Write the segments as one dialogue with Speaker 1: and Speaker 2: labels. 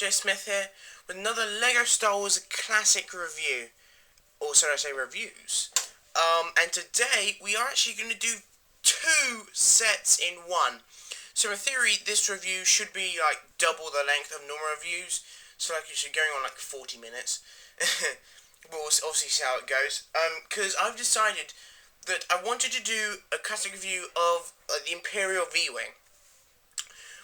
Speaker 1: GeneralJSmith here with another LEGO Star Wars Classic review, or should I say reviews. And today we are actually going to do two sets in one. So in theory this review should be like double the length of normal reviews, so like it should be going on like 40 minutes. We'll obviously see how it goes. Because I've decided that I wanted to do a classic review of the Imperial V-wing.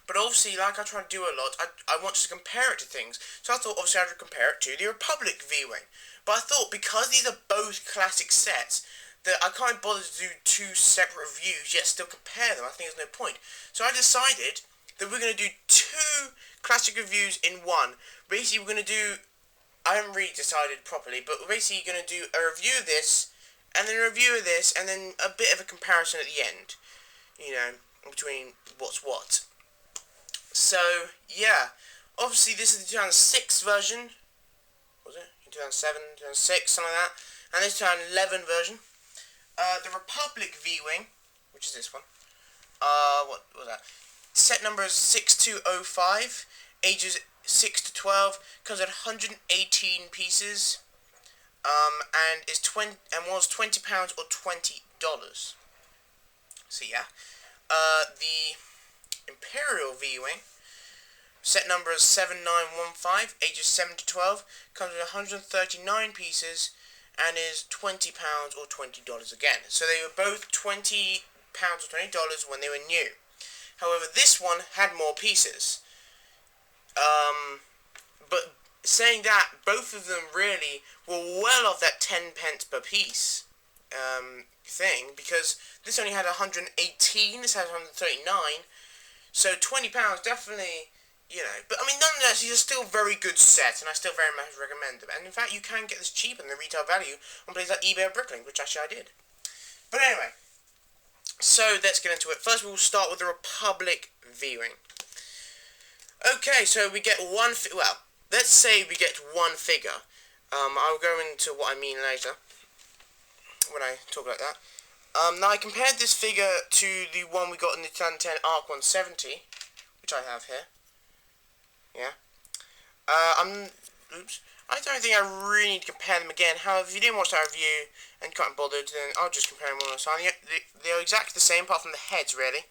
Speaker 1: But obviously, like I try to do a lot, I want to compare it to things. So I thought, obviously, I would compare it to the Republic V-wing. But I thought, because these are both classic sets, that I can't bother to do two separate reviews, yet still compare them. I think there's no point. So I decided that we're going to do two classic reviews in one. Basically, we're going to do... I haven't really decided properly, but we're basically going to do a review of this, and then a review of this, and then a bit of a comparison at the end. You know, between what's what. So, yeah, obviously this is the 2006 version, was it? 2007, 2006, something like that, and this 2011 version. The Republic V-wing, which is this one, what was that? Set number is 6205, ages 6 to 12, comes at 118 pieces, and is was £20 or $20. So yeah, the Imperial V-wing, set number is 7915, ages 7 to 12, comes with 139 pieces, and is £20 or $20 again. So they were both £20 or $20 when they were new. However, this one had more pieces. But saying that, both of them really were well off that 10 pence per piece thing, because this only had 118, this had 139. So £20 definitely, you know, but I mean nonetheless these are still very good sets, and I still very much recommend them. And in fact you can get this cheaper than the retail value on places like eBay or Bricklink, which actually I did. But anyway, so let's get into it. First we'll start with the Republic V-wing. Okay, so we get one, well, let's say we get one figure. I'll go into what I mean later, when I talk like that. Now I compared this figure to the one we got in the 2010 ARC 170, which I have here. Yeah. I don't think I really need to compare them again. However, if you didn't watch that review and can't be bothered, then I'll just compare them one more time. They're exactly the same, apart from the heads, really.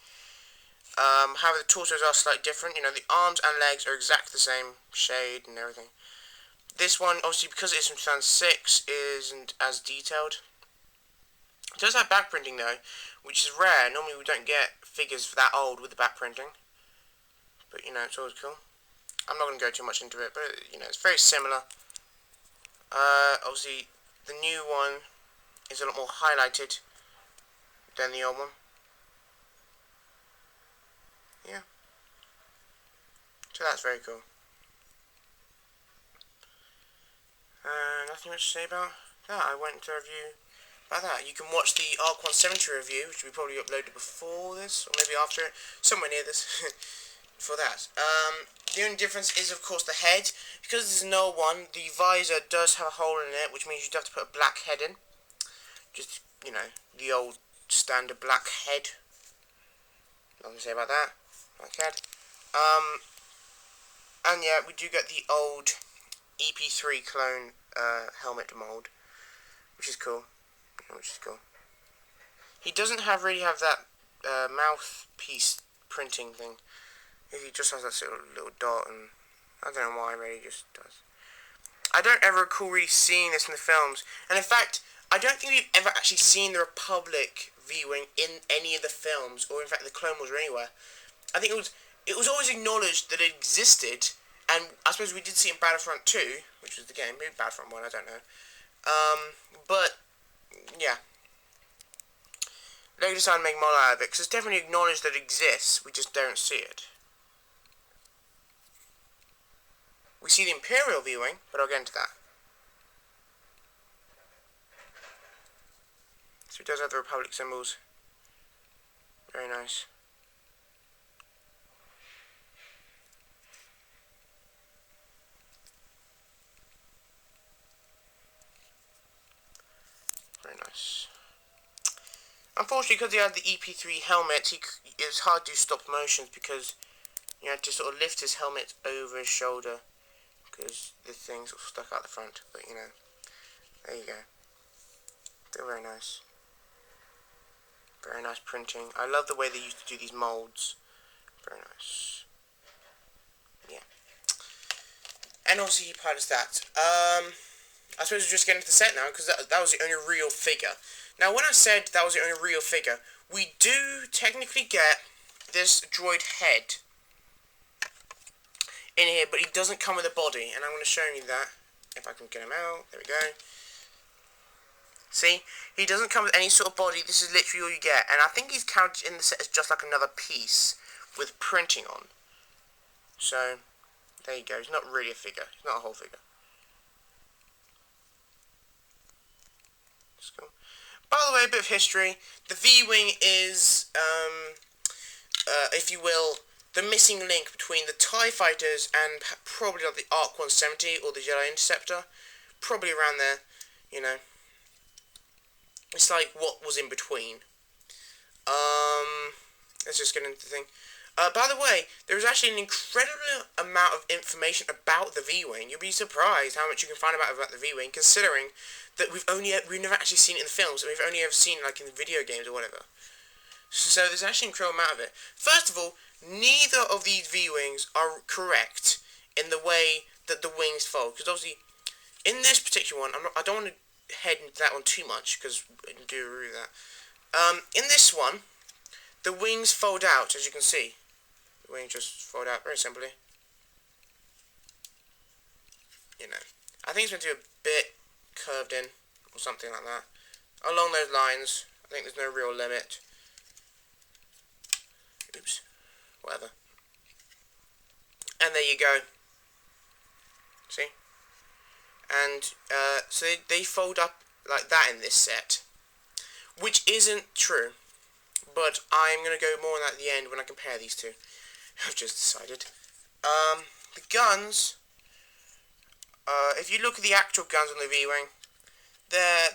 Speaker 1: However, the torsos are slightly different. You know, the arms and legs are exactly the same shade and everything. This one, obviously, because it's from 2006, isn't as detailed. It does have back printing though, which is rare. Normally we don't get figures that old with the back printing. But you know, it's always cool. I'm not going to go too much into it, but you know, it's very similar. Obviously, the new one is a lot more highlighted than the old one. Yeah. So that's very cool. Nothing much to say about that. I went to review about that. You can watch the ARC 170 review, which we probably uploaded before this, or maybe after it, somewhere near this, for that. The only difference is, of course, the head. Because this is an old one, the visor does have a hole in it, which means you'd have to put a black head in. Just, you know, the old standard black head. Nothing to say about that. Black head. And yeah, we do get the old EP3 clone helmet mold, which is cool. He doesn't really have that mouthpiece printing thing. He just has that little dot, and I don't know why, really, he just does. I don't ever recall really seeing this in the films, and in fact, I don't think we've ever actually seen the Republic V-wing in any of the films, or in fact the Clone Wars or anywhere. I think it was always acknowledged that it existed, and I suppose we did see it in Battlefront 2, which was the game, maybe Battlefront 1, I don't know. But yeah, they decided to make more out of it, because it's definitely acknowledged that it exists, we just don't see it. We see the Imperial V-wing, but I'll get into that. So it does have the Republic symbols. Very nice. Very nice. Unfortunately, because he had the EP3 helmet, it was hard to do stop motions because you had to sort of lift his helmet over his shoulder because the thing's sort of stuck out the front, but you know, there you go. They're very nice. Very nice printing. I love the way they used to do these molds. Very nice. Yeah. And obviously he pilots that. I suppose we're just getting to the set now, because that was the only real figure. Now, when I said that was the only real figure, we do technically get this droid head in here, but he doesn't come with a body, and I'm going to show you that. If I can get him out, there we go. See, he doesn't come with any sort of body. This is literally all you get, and I think he's counted in the set as just like another piece with printing on. So, there you go. He's not really a figure. He's not a whole figure. That's cool. By the way, a bit of history. The V-wing is, if you will, the missing link between the TIE fighters and probably like the ARC 170 or the Jedi Interceptor. Probably around there, you know. It's like what was in between. Let's just get into the thing. By the way, there is actually an incredible amount of information about the V-wing. You'll be surprised how much you can find about the V-wing, considering that we've never actually seen it in the films, and we've only ever seen it like in the video games or whatever. So there's actually an incredible amount of it. First of all, neither of these V-wings are correct in the way that the wings fold, because obviously in this particular one, I don't want to head into that one too much, because I can do a review of that. In this one, the wings fold out, as you can see. The wings just fold out very simply. You know, I think it's meant to be a bit curved in, or something like that. Along those lines, I think there's no real limit. Oops, whatever. And there you go. See? And so they fold up like that in this set, which isn't true, but I'm going to go more on that at the end when I compare these two. I've just decided. The guns, if you look at the actual guns on the V-wing,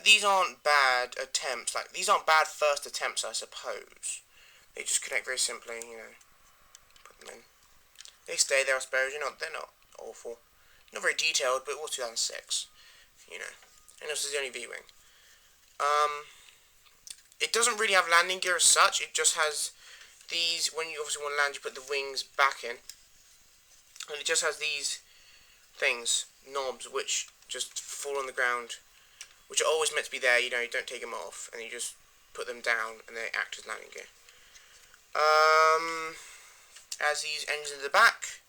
Speaker 1: these aren't bad attempts. Like, these aren't bad first attempts, I suppose. They just connect very simply, you know. Put them in. They stay there, I suppose. They're not awful. Not very detailed, but it was 2006. You know. And this is the only V-wing. It doesn't really have landing gear as such. It just has these. When you obviously want to land, you put the wings back in. And it just has these things, knobs, which just fall on the ground. Which are always meant to be there, you know, you don't take them off. And you just put them down, and they act as landing gear. As these engines in the back.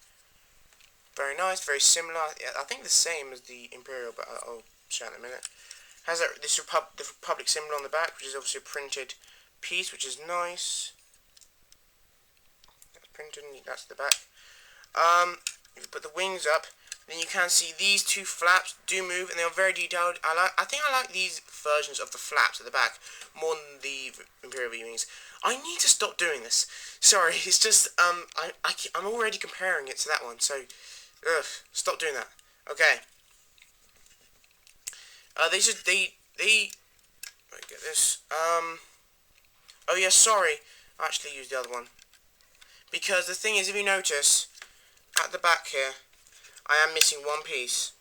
Speaker 1: Very nice, very similar. I think the same as the Imperial, but I'll show it in a minute. Has the Republic symbol on the back, which is obviously a printed piece, which is nice. That's printed, that's the back. If you put the wings up, then you can see these two flaps do move, and they are very detailed. I think I like these versions of the flaps at the back more than the Imperial V-wings. I need to stop doing this. Sorry, it's just I'm already comparing it to that one, so stop doing that. Okay. They let me get this. Oh yeah, sorry. I actually used the other one. Because the thing is, if you notice, at the back here, I am missing one piece.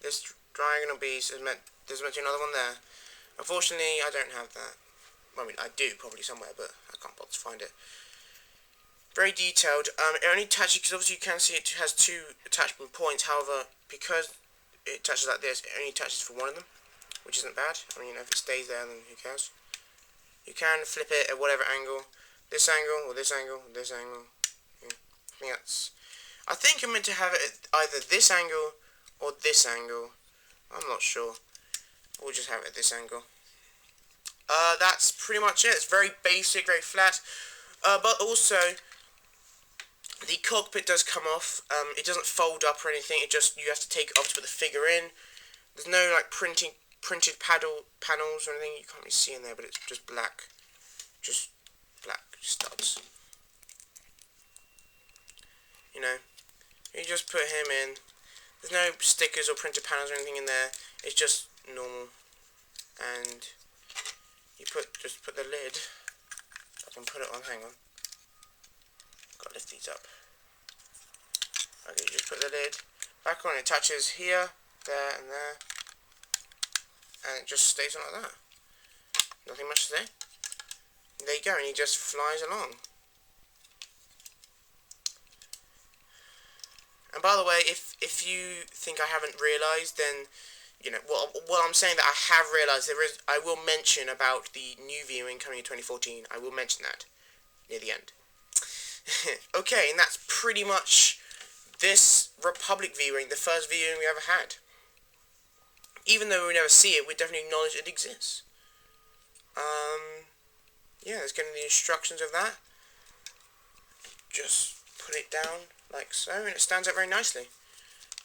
Speaker 1: This diagonal piece is there's meant to be another one there. Unfortunately, I don't have that. Well, I mean, I do probably somewhere, but I can't bother to find it. Very detailed. It only attaches, because obviously you can see it has two attachment points. However, because it attaches like this, it only attaches for one of them, which isn't bad. I mean, if it stays there, then who cares? You can flip it at whatever angle. This angle, or this angle, or this angle. Yeah. I think I'm meant to have it at either this angle or this angle. I'm not sure. We'll just have it at this angle. That's pretty much it. It's very basic, very flat. But also, the cockpit does come off. It doesn't fold up or anything. It just, you have to take it off to put the figure in. There's no like printed panels or anything. You can't really see in there, but it's just black. Just black studs. You know, you just put him in. There's no stickers or printed panels or anything in there. It's just normal. And you just put the lid. I can put it on. Hang on. Got to lift these up. Okay, you just put the lid back back on. It touches here, there, and there, and it just stays on like that. Nothing much to say. There you go, and he just flies along. And by the way, if you think I haven't realised, then you know what I'm saying that I have realised. I will mention about the new V-wing coming in 2014. I will mention that near the end. Okay, and that's pretty much this Republic V-wing, the first V-wing we ever had. Even though we never see it, we definitely acknowledge it exists. Yeah, let's get into the instructions of that. Just put it down like so, and it stands up very nicely.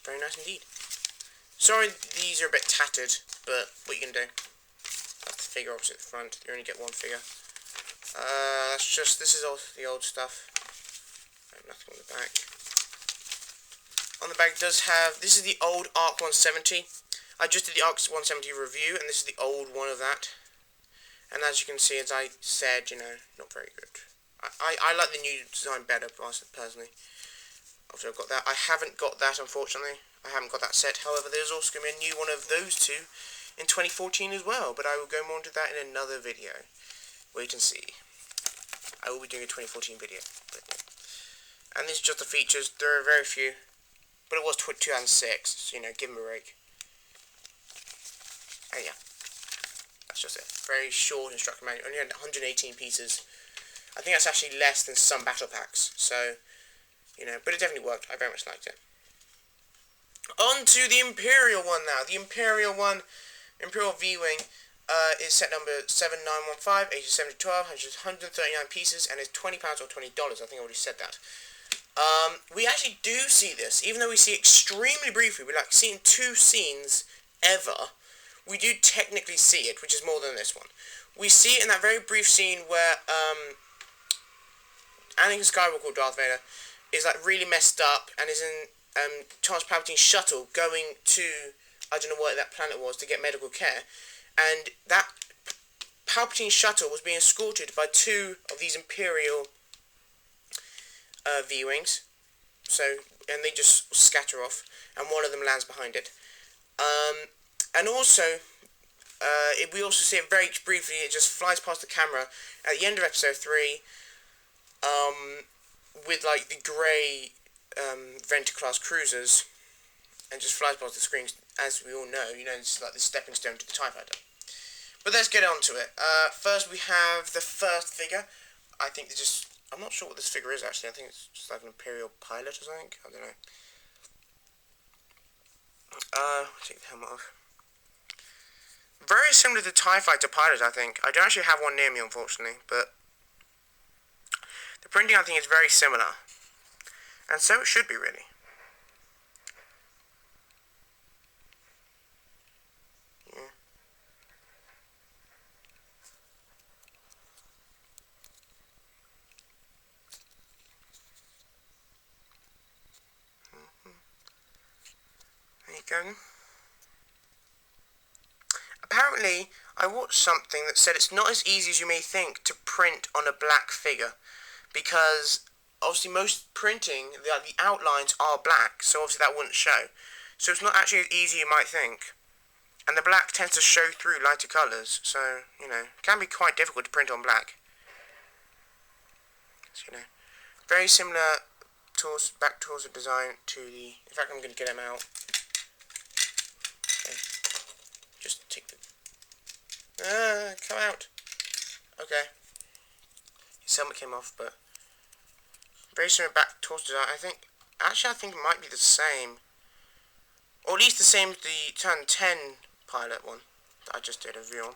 Speaker 1: Very nice indeed. Sorry these are a bit tattered, but what you can do. That's the figure opposite the front. You only get one figure. This is all the old stuff. Nothing on the back. On the back it does have, this is the old ARC 170. I just did the ARC 170 review, and this is the old one of that. And as you can see, as I said, you know, not very good. I like the new design better, personally. Obviously I've got that. I haven't got that, unfortunately. I haven't got that set. However, there's also going to be a new one of those two in 2014 as well. But I will go more into that in another video. Wait and see. I will be doing a 2014 video. But, yeah. And these are just the features. There are very few. But it was 2006, so, you know, give them a break. And yeah. That's just it. Very short instruction manual. Only had 118 pieces. I think that's actually less than some battle packs. So, you know, but it definitely worked. I very much liked it. On to the Imperial one now. The Imperial one, Imperial V-wing, is set number 7915, ages 7 to 12, has 139 pieces, and is £20 or $20. I think I already said that. We actually do see this, even though we see it extremely briefly. We like seeing 2 scenes ever. We do technically see it, which is more than this one. We see it in that very brief scene where Anakin Skywalker, or Darth Vader, is like really messed up and is in Charles Palpatine's shuttle going to, I don't know what that planet was, to get medical care. And that Palpatine shuttle was being escorted by 2 of these Imperial V-wings. So, and they just scatter off, and one of them lands behind it. And also, we also see it very briefly. It just flies past the camera at the end of episode 3, with like the grey Venta-class cruisers, and just flies past the screen. As we all know, you know, it's like the stepping stone to the TIE Fighter. But let's get on to it. First, we have the first figure. I think I'm not sure what this figure is actually. I think it's just like an Imperial pilot or something. I don't know. Take the helmet off. Very similar to the TIE Fighter pilot, I think. I don't actually have one near me, unfortunately, but the printing, I think, is very similar. And so it should be, really. Yeah. There you go. Apparently, I watched something that said it's not as easy as you may think to print on a black figure, because obviously most printing, the outlines are black, so obviously that wouldn't show. So it's not actually as easy as you might think. And the black tends to show through lighter colours, so, you know, it can be quite difficult to print on black. So, you know, very similar back torso design to the... In fact, I'm going to get them out. Okay. Just take the... come out. Okay. His helmet came off, but... Very similar back torso design. I think it might be the same. Or at least the same as the Turn 10 pilot one that I just did a review on.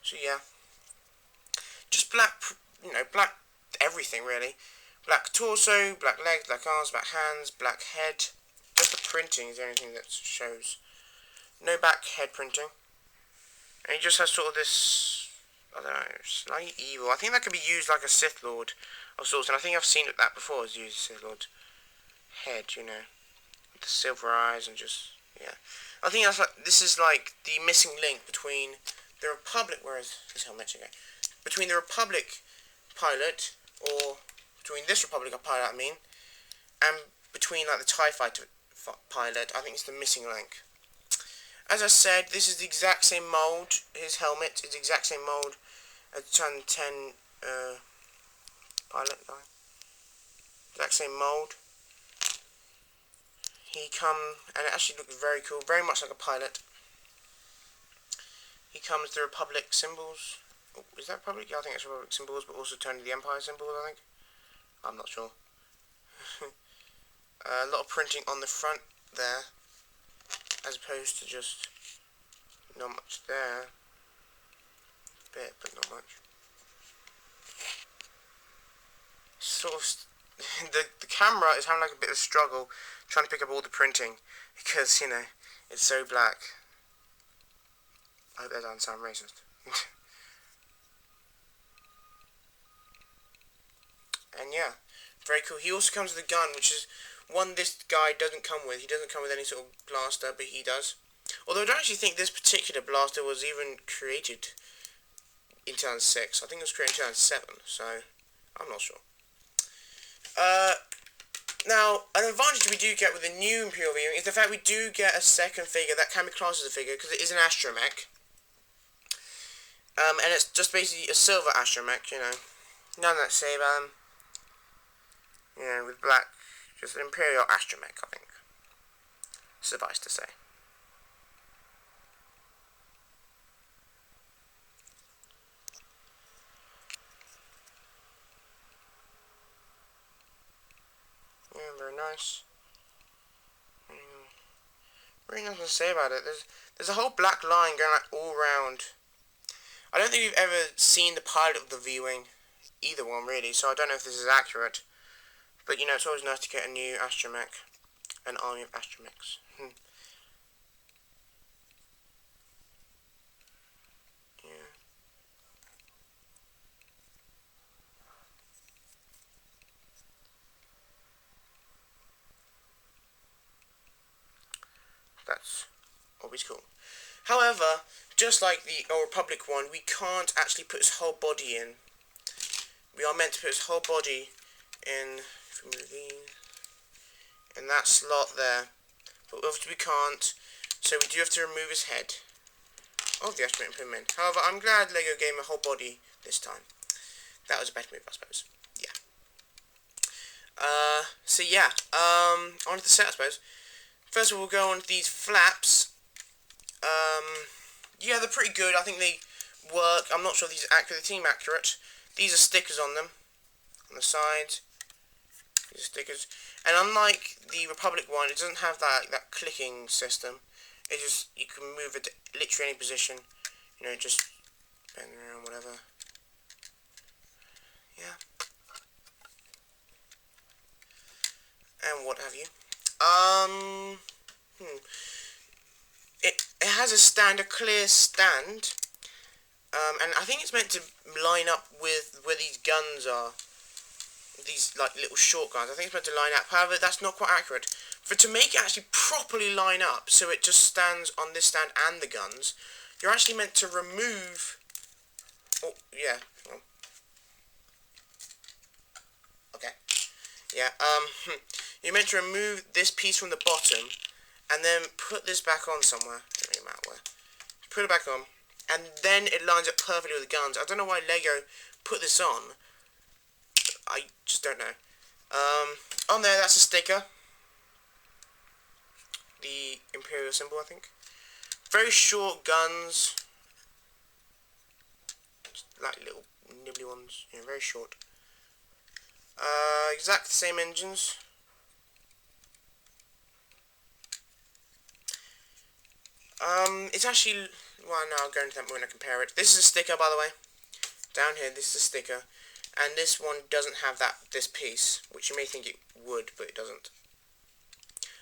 Speaker 1: So yeah. Just black, you know, black everything really. Black torso, black legs, black arms, black hands, black head. Just the printing is the only thing that shows. No back head printing. And he just has sort of this, I don't know, slightly evil. I think that could be used like a Sith Lord of sorts, and I think I've seen that before, as used Sith Lord head, you know, with the silver eyes and just, yeah. I think that's like, this is like the missing link between the Republic, whereas his helmet again, between the Republic pilot, or between this Republic pilot, I mean, and between like the TIE Fighter pilot, I think it's the missing link. As I said, this is the exact same mold. His helmet is the exact same mold as the 10 pilot guy. Exact same mold. He and it actually looks very cool, very much like a pilot. He comes with the Republic symbols. Oh, is that Republic? Yeah, I think it's Republic symbols, but also turned to the Empire symbols, I think. I'm not sure. A lot of printing on the front there, as opposed to just not much there. Bit, but not much. Sort of, the camera is having like a bit of a struggle trying to pick up all the printing because, you know, it's so black. I hope that doesn't sound racist. And yeah, very cool. He also comes with a gun, which is one this guy doesn't come with. He doesn't come with any sort of blaster, but he does. Although I don't actually think this particular blaster was even created in 2006. I think it was created in 2007, so I'm not sure. Now, an advantage we do get with the new Imperial V-wing is the fact we do get a second figure that can be classed as a figure, because it is an astromech. And it's just basically a silver astromech, you know. None that say about him. You know, with black, just an Imperial astromech, I think. Suffice to say. Yeah, very nice. Very nothing to say about it. There's a whole black line going like all round. I don't think we've ever seen the pilot of the V-wing, either one really, so I don't know if this is accurate. But you know, it's always nice to get a new astromech, an army of astromechs. Yeah. That's always cool. However, just like the Old Republic one, we can't actually put his whole body in. We are meant to put his whole body in, in that slot there. But obviously we can't, so we do have to remove his head of the astromech and put him in. However, I'm glad LEGO gave him a whole body this time. That was a better move, I suppose. Yeah. So yeah, on to the set, I suppose. First of all, we'll go on to these flaps. Yeah, they're pretty good. I think they work. I'm not sure if these are accurate. They seem accurate. These are stickers on them, on the sides. These are stickers. And unlike the Republic one, it doesn't have that clicking system. It just, you can move it to literally any position. You know, just bend around, whatever. Yeah. And what have you. It has a clear stand, and I think it's meant to line up with where these guns are. These like little short guns. I think it's meant to line up. However, that's not quite accurate. To make it actually properly line up, so it just stands on this stand and the guns, you're actually meant to remove. Oh yeah. Okay. Yeah. You're meant to remove this piece from the bottom, and then put this back on somewhere. Don't really matter where. Put it back on, and then it lines up perfectly with the guns. I don't know why LEGO put this on. I just don't know. On there, that's a sticker. The Imperial symbol, I think. Very short guns. Just like little nibbly ones. Yeah, very short. Exact same engines. It's actually, well, no, I'll go into that when I compare it. This is a sticker, by the way. Down here, this is a sticker. And this one doesn't have this piece, which you may think it would, but it doesn't.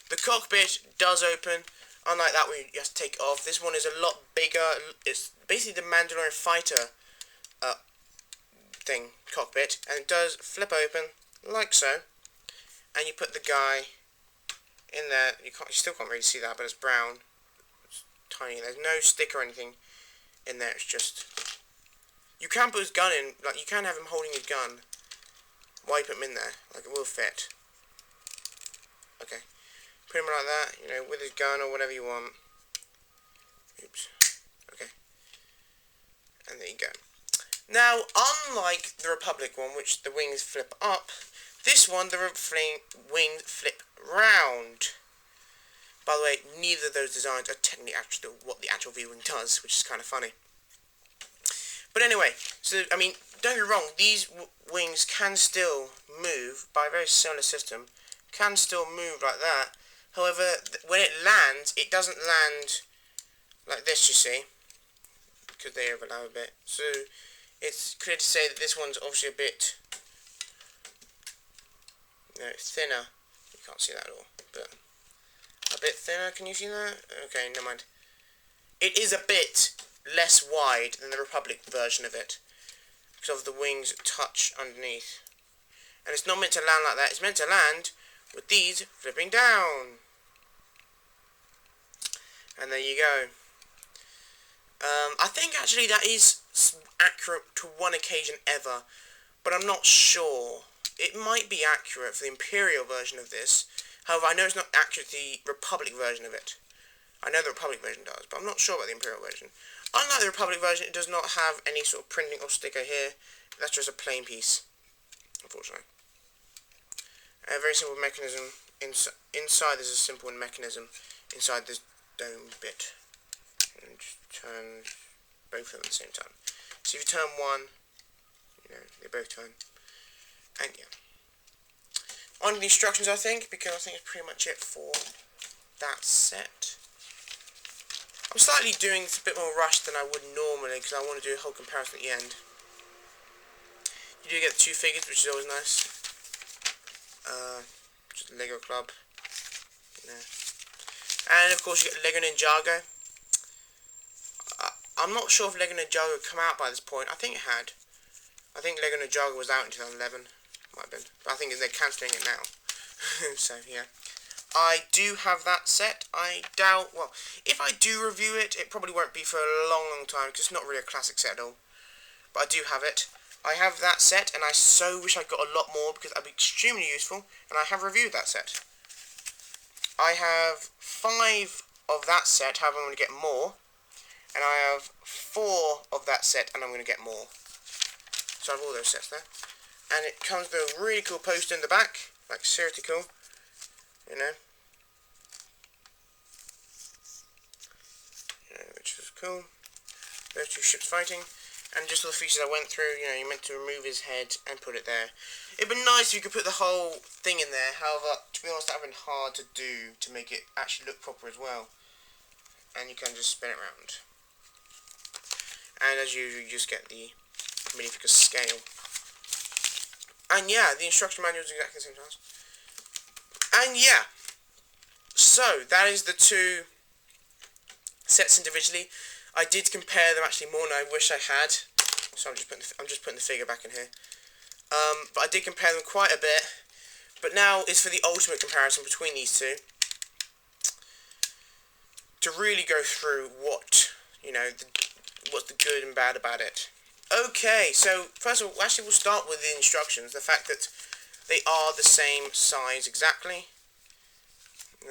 Speaker 1: The cockpit does open. Unlike that one, you have to take it off. This one is a lot bigger. It's basically the Mandalorian fighter cockpit, and it does flip open like so. And you put the guy in there. You still can't really see that, but it's brown. It's tiny. There's no stick or anything in there. It's just, you can put his gun in. Like, you can have him holding his gun while you put him in there. Like, it will fit. Okay. Put him like that, you know, with his gun or whatever you want. Oops. Okay. And there you go. Now, unlike the Republic one, which the wings flip up, this one, the wings flip round. By the way, neither of those designs are technically actually what the actual V-wing does, which is kind of funny. But anyway, so, I mean, don't get me wrong, these wings can still move by a very similar system, can still move like that. However, when it lands, it doesn't land like this, you see, because they overlap a bit. So, it's clear to say that this one's obviously a bit, you know, thinner. You can't see that at all, but a bit thinner. Can you see that? Okay, never mind. It is a bit less wide than the Republic version of it, because of the wings touch underneath. And it's not meant to land like that. It's meant to land with these flipping down. And there you go. I think actually that is accurate to one occasion ever, but I'm not sure. It might be accurate for the Imperial version of this. However, I know it's not accurate to the Republic version of it. I know the Republic version does, but I'm not sure about the Imperial version. Unlike the Republic version, it does not have any sort of printing or sticker here. That's just a plain piece, unfortunately. A very simple mechanism. Inside there's a simple mechanism inside this dome bit. And just turn both of them at the same time. So if you turn one, you know, they both turn. And yeah. On to the instructions, I think, because I think it's pretty much it for that set. I'm slightly doing this a bit more rushed than I would normally, because I want to do a whole comparison at the end. You do get the two figures, which is always nice. Just Lego Club. Yeah. And of course you get Lego Ninjago. I'm not sure if Lego Ninjago had come out by this point. I think it had. I think Lego Ninjago was out in 2011. Might have been. But I think they're cancelling it now. So, yeah. I do have that set. I doubt, well, if I do review it, it probably won't be for a long, long time, because it's not really a classic set at all. But I do have it. I have that set, and I so wish I got a lot more, because that'd be extremely useful, and I have reviewed that set. I have 5 of that set, however I'm going to get more. And I have 4 of that set, and I'm going to get more. So I have all those sets there. And it comes with a really cool poster in the back, like seriously cool. You know, which is cool. Those two ships fighting, and just all the features I went through. You know, you're meant to remove his head and put it there. It'd be nice if you could put the whole thing in there. However, to be honest, that would have been hard to do to make it actually look proper as well. And you can just spin it around. And as usual, you just get the minifigure scale. And yeah, the instruction manual is exactly the same size. And yeah, so that is the two sets individually. I did compare them actually more than I wish I had. So I'm just putting the figure back in here. But I did compare them quite a bit. But now is for the ultimate comparison between these two. To really go through what, you know, what's the good and bad about it. Okay, so first of all, actually we'll start with the instructions. The fact that they are the same size exactly. You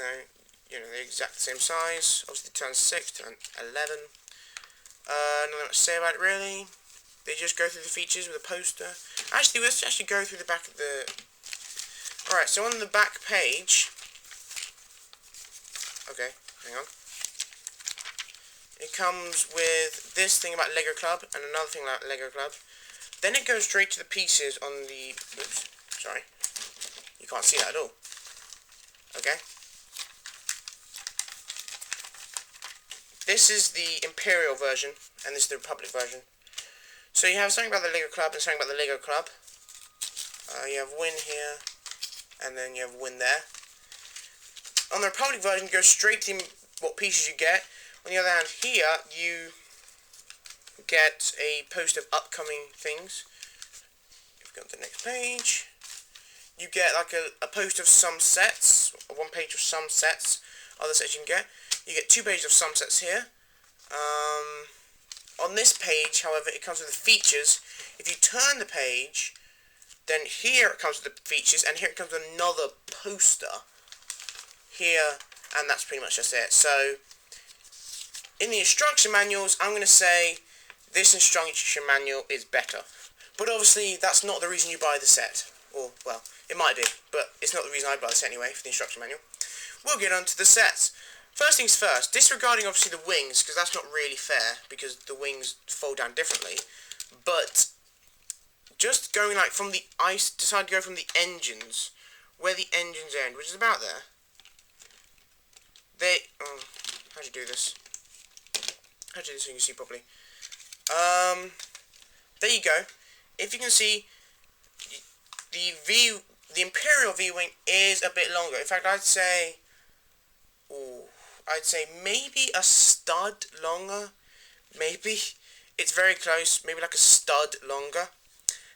Speaker 1: know, they're exactly the same size. Obviously, turn 6, turn 11. Nothing much to say about it really. They just go through the features with a poster. Actually, let's actually go through the back of the. Alright, so on the back page. Okay, hang on. It comes with this thing about Lego Club and another thing about Lego Club. Then it goes straight to the pieces on the. Oops, sorry. You can't see that at all. Okay. This is the Imperial version, and this is the Republic version. So you have something about the Lego Club and something about the Lego Club. You have win here, and then you have win there. On the Republic version, you go straight to what pieces you get. On the other hand, here, you get a post of upcoming things. If we go to the next page, you get like a post of some sets, one page of some sets, other sets you can get. You get 2 pages of some sets here. On this page, however, it comes with the features. If you turn the page, then here it comes with the features, and here it comes with another poster. here, and that's pretty much just it. So, in the instruction manuals, I'm going to say this instruction manual is better. But obviously, that's not the reason you buy the set. Or, well, it might be, but it's not the reason I buy the set anyway, for the instruction manual. We'll get on to the sets. First things first, disregarding obviously the wings, because that's not really fair, because the wings fold down differently. But, just going like from the, I decided to go from the engines, where the engines end, which is about there. How do you do this? How do you do this so you can see properly? There you go. If you can see, the Imperial V-wing is a bit longer. In fact, I'd say maybe a stud longer. Maybe. It's very close. Maybe like a stud longer.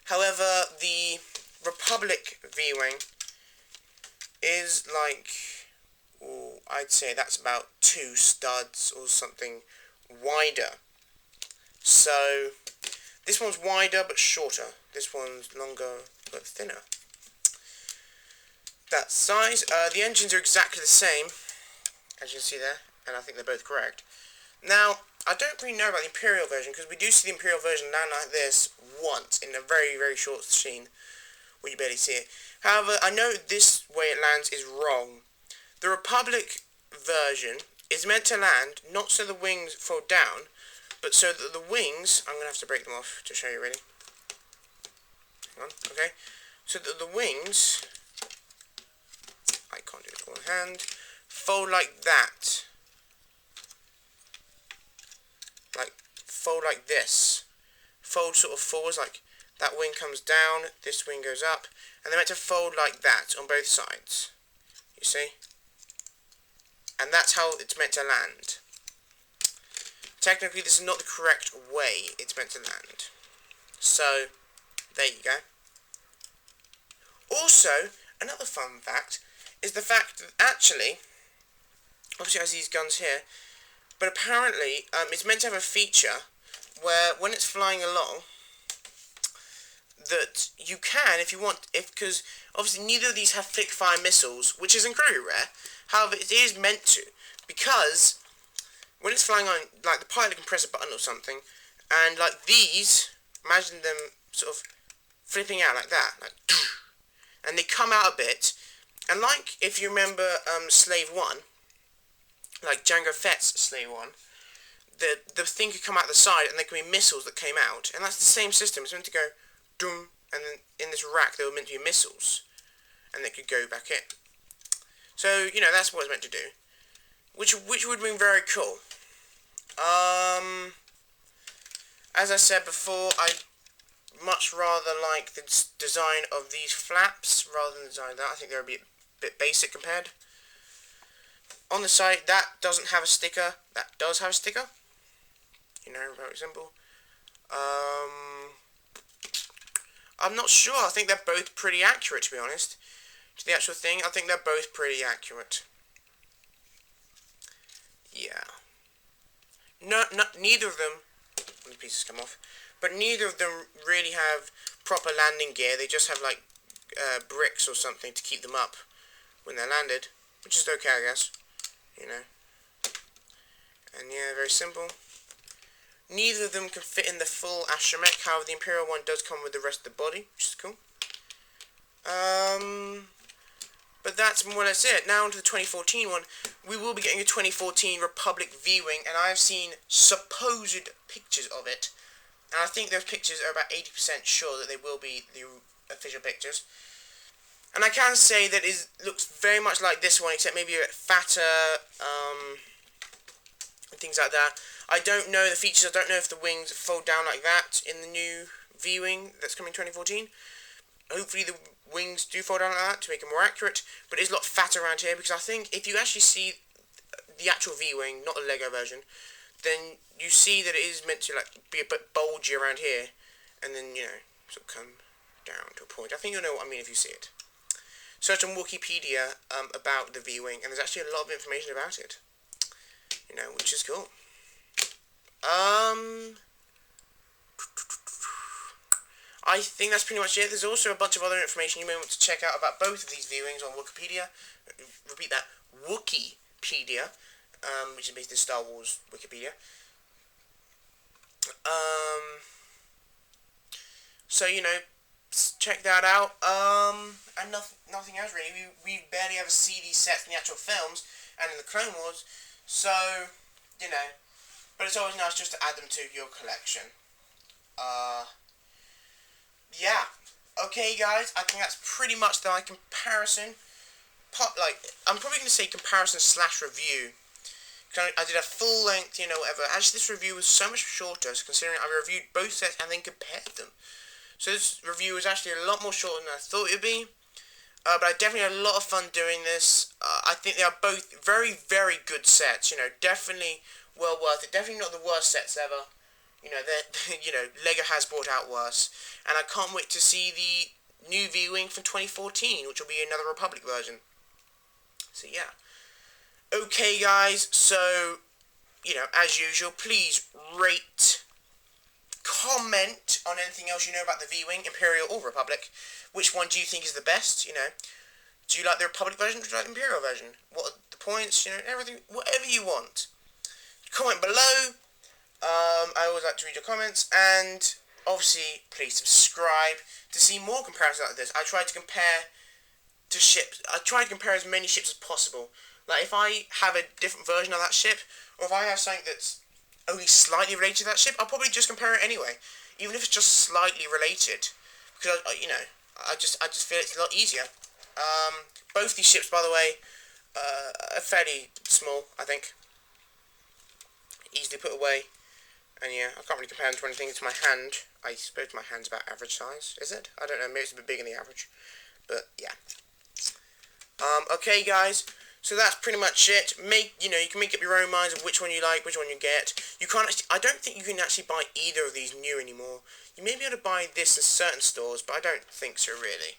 Speaker 1: However, the Republic V-wing is like, I'd say that's about 2 studs or something wider. So, this one's wider but shorter. This one's longer but thinner. That size. The engines are exactly the same, as you can see there, and I think they're both correct. Now, I don't really know about the Imperial version, because we do see the Imperial version land like this once, in a very, very short scene, where you barely see it. However, I know this way it lands is wrong. The Republic version is meant to land, not so the wings fold down, but so that the wings, I'm going to have to break them off to show you really. Hang on, okay. So that the wings, I can't do it with one hand, fold like that. Like, fold like this. Fold sort of forwards, like that wing comes down, this wing goes up, and they're meant to fold like that on both sides. You see? And that's how it's meant to land. Technically, this is not the correct way it's meant to land. So, there you go. Also, another fun fact is the fact that actually, obviously it has these guns here, but apparently it's meant to have a feature where when it's flying along, that you can, if you want, because obviously neither of these have thick fire missiles, which is incredibly rare. However, it is meant to, because when it's flying on, like the pilot can press a button or something, and like these, imagine them sort of flipping out like that, like, and they come out a bit, and like if you remember Slave 1, like Jango Fett's Slave 1, the thing could come out the side, and there could be missiles that came out, and that's the same system. It's meant to go, doom, and then in this rack there were meant to be missiles, and they could go back in. So, you know, that's what it's meant to do. Which would have been very cool. As I said before, I much rather like the design of these flaps rather than the design of that. I think they're a bit basic compared. On the side, that doesn't have a sticker. That does have a sticker. You know, very simple. I'm not sure. I think they're both pretty accurate, to be honest. To the actual thing, I think they're both pretty accurate. Yeah. Neither of them, the pieces come off, but neither of them really have proper landing gear. They just have like bricks or something to keep them up when they're landed, which is okay, I guess. You know. And yeah, very simple. Neither of them can fit in the full astromech. However, the Imperial one does come with the rest of the body, which is cool. But that's more or less it. Now onto the 2014 one. We will be getting a 2014 Republic V-wing, and I have seen supposed pictures of it. And I think those pictures are about 80% sure that they will be the official pictures. And I can say that it looks very much like this one, except maybe a bit fatter, and things like that. I don't know the features. I don't know if the wings fold down like that in the new V-wing that's coming 2014. Hopefully the wings do fold down like that to make it more accurate, but it is a lot fatter around here, because I think if you actually see the actual V-wing, not the Lego version, then you see that it is meant to like be a bit bulgy around here, and then, you know, sort of come down to a point. I think you'll know what I mean if you see it. Search on Wikipedia about the V-wing, and there's actually a lot of information about it, you know, which is cool. I think that's pretty much it. There's also a bunch of other information you may want to check out about both of these V-wings on Wikipedia. Repeat that, Wikipedia, which is basically Star Wars Wikipedia. So, you know, check that out. And nothing else really. We barely ever see these sets in the actual films and in the Clone Wars. So, you know, but it's always nice just to add them to your collection. Yeah. Okay, guys, I think that's pretty much the comparison. I'm probably going to say comparison slash review. I did a full length, you know, whatever. Actually, this review was so much shorter, considering I reviewed both sets and then compared them. So this review was actually a lot more shorter than I thought it would be. But I definitely had a lot of fun doing this. I think they are both very, very good sets. You know, definitely well worth it. Definitely not the worst sets ever. You know, you know, Lego has brought out worse. And I can't wait to see the new V-wing from 2014, which will be another Republic version. So yeah. Okay, guys. So, you know, as usual, please rate, comment on anything else you know about the V-wing, Imperial or Republic. Which one do you think is the best? You know, do you like the Republic version or do you like the Imperial version? What are the points? You know, everything, whatever you want. Comment below. I always like to read your comments, and obviously, please subscribe to see more comparisons like this. I try to compare to ships. I try to compare as many ships as possible. Like, if I have a different version of that ship, or if I have something that's only slightly related to that ship, I'll probably just compare it anyway, even if it's just slightly related, because you know, I just feel it's a lot easier. Both these ships, by the way, are fairly small, I think, easily put away. And yeah, I can't really compare them to anything. It's my hand. I suppose my hand's about average size. Is it? I don't know. Maybe it's a bit bigger than the average. But yeah. Okay, guys. So that's pretty much it. You can make up your own minds of which one you like, which one you get. You can't actually, I don't think you can actually buy either of these new anymore. You may be able to buy this in certain stores, but I don't think so really.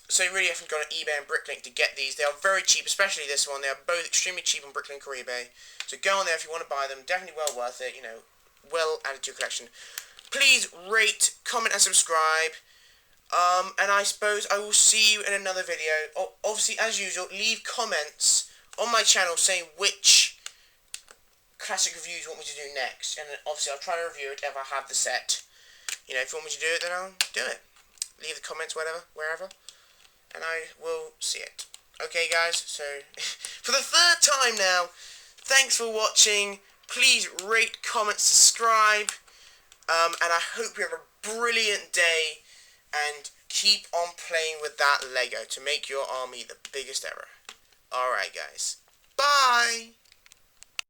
Speaker 1: So you really have to go on eBay and Bricklink to get these. They are very cheap, especially this one. They are both extremely cheap on Bricklink or eBay. So go on there if you want to buy them. Definitely well worth it, you know. Well added to your collection. Please rate, comment and subscribe. And I suppose I will see you in another video. Obviously, as usual, leave comments on my channel saying which classic reviews you want me to do next. And then obviously I'll try to review it if I have the set. You know, if you want me to do it, then I'll do it. Leave the comments, wherever. And I will see it. Okay, guys, so for the third time now, thanks for watching. Please rate, comment, subscribe, and I hope you have a brilliant day, and keep on playing with that Lego to make your army the biggest ever. Alright, guys. Bye!